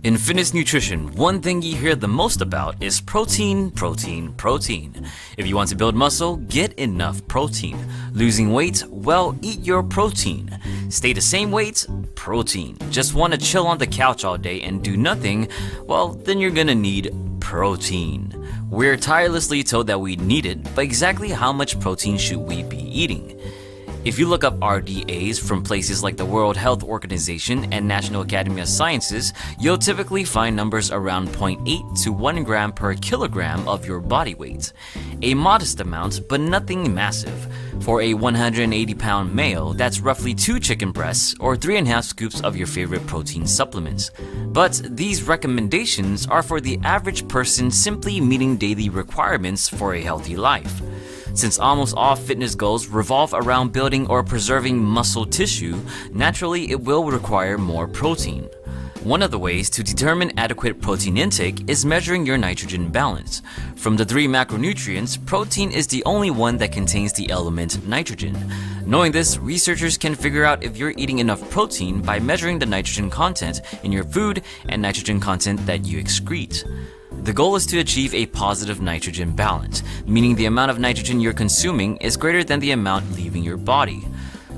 In fitness nutrition, one thing you hear the most about is protein, protein, protein. If you want to build muscle, get enough protein. Losing weight? Well, eat your protein. Stay the same weight? Protein. Just want to chill on the couch all day and do nothing? Well, then you're gonna need protein. We're tirelessly told that we need it, but exactly how much protein should we be eating? If you look up RDAs from places like the World Health Organization and National Academy of Sciences, you'll typically find numbers around 0.8 to 1 gram per kilogram of your body weight. A modest amount, but nothing massive. For a 180-pound male, that's roughly 2 chicken breasts or 3.5 scoops of your favorite protein supplements. But these recommendations are for the average person simply meeting daily requirements for a healthy life. Since almost all fitness goals revolve around building or preserving muscle tissue, naturally it will require more protein. One of the ways to determine adequate protein intake is measuring your nitrogen balance. From the 3 macronutrients, protein is the only one that contains the element nitrogen. Knowing this, researchers can figure out if you're eating enough protein by measuring the nitrogen content in your food and nitrogen content that you excrete. The goal is to achieve a positive nitrogen balance, meaning the amount of nitrogen you're consuming is greater than the amount leaving your body.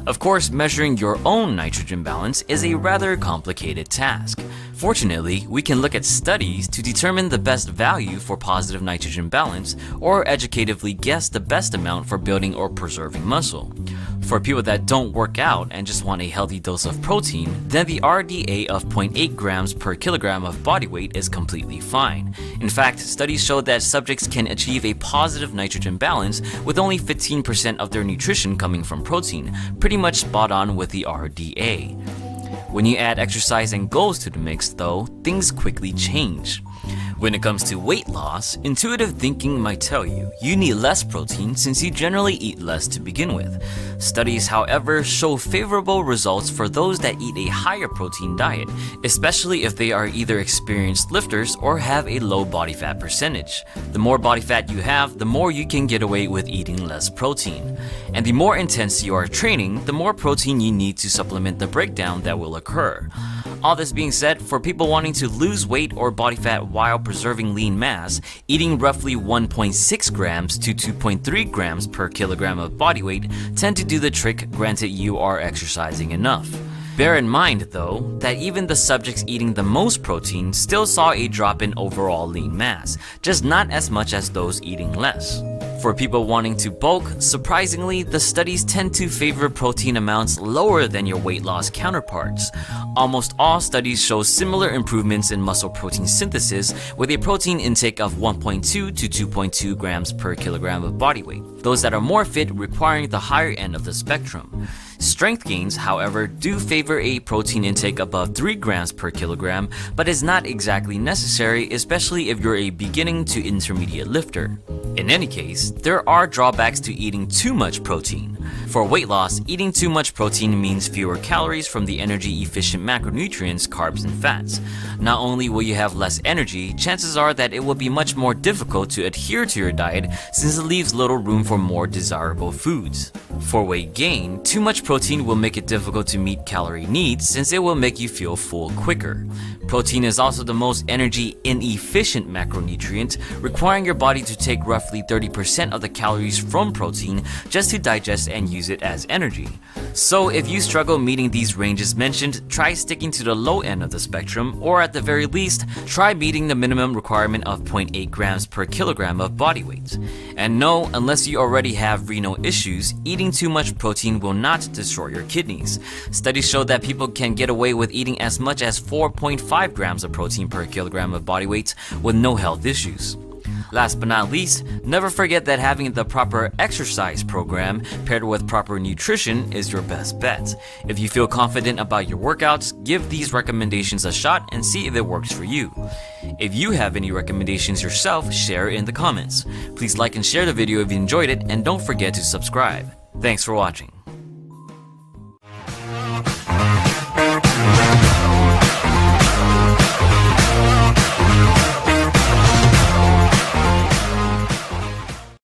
Of course, measuring your own nitrogen balance is a rather complicated task. Fortunately, we can look at studies to determine the best value for positive nitrogen balance or educatively guess the best amount for building or preserving muscle. For people that don't work out and just want a healthy dose of protein, then the RDA of 0.8 grams per kilogram of body weight is completely fine. In fact, studies show that subjects can achieve a positive nitrogen balance with only 15% of their nutrition coming from protein, pretty much spot on with the RDA. When you add exercise and goals to the mix though, things quickly change. When it comes to weight loss, intuitive thinking might tell you need less protein since you generally eat less to begin with. Studies, however, show favorable results for those that eat a higher protein diet, especially if they are either experienced lifters or have a low body fat percentage. The more body fat you have, the more you can get away with eating less protein. And the more intense you are training, the more protein you need to supplement the breakdown that will occur. All this being said, for people wanting to lose weight or body fat while preserving lean mass, eating roughly 1.6 grams to 2.3 grams per kilogram of body weight tend to do the trick, granted you are exercising enough. Bear in mind, though, that even the subjects eating the most protein still saw a drop in overall lean mass, just not as much as those eating less. For people wanting to bulk, surprisingly, the studies tend to favor protein amounts lower than your weight loss counterparts. Almost all studies show similar improvements in muscle protein synthesis with a protein intake of 1.2 to 2.2 grams per kilogram of body weight, those that are more fit requiring the higher end of the spectrum. Strength gains, however, do favor a protein intake above 3 grams per kilogram, but is not exactly necessary, especially if you're a beginning to intermediate lifter. In any case, there are drawbacks to eating too much protein. For weight loss, eating too much protein means fewer calories from the energy-efficient macronutrients, carbs, and fats. Not only will you have less energy, chances are that it will be much more difficult to adhere to your diet since it leaves little room for more desirable foods. For weight gain, too much protein will make it difficult to meet calorie needs since it will make you feel full quicker. Protein is also the most energy inefficient macronutrient, requiring your body to take roughly 30% of the calories from protein just to digest and use it as energy. So if you struggle meeting these ranges mentioned, try sticking to the low end of the spectrum, or at the very least, try meeting the minimum requirement of 0.8 grams per kilogram of body weight. And no, unless you already have renal issues, eating too much protein will not destroy your kidneys. Studies show that people can get away with eating as much as 4.5 grams of protein per kilogram of body weight with no health issues. Last but not least, never forget that having the proper exercise program paired with proper nutrition is your best bet. If you feel confident about your workouts, give these recommendations a shot and see if it works for you. If you have any recommendations yourself, share in the comments. Please like and share the video if you enjoyed it, and don't forget to subscribe. Thanks for watching.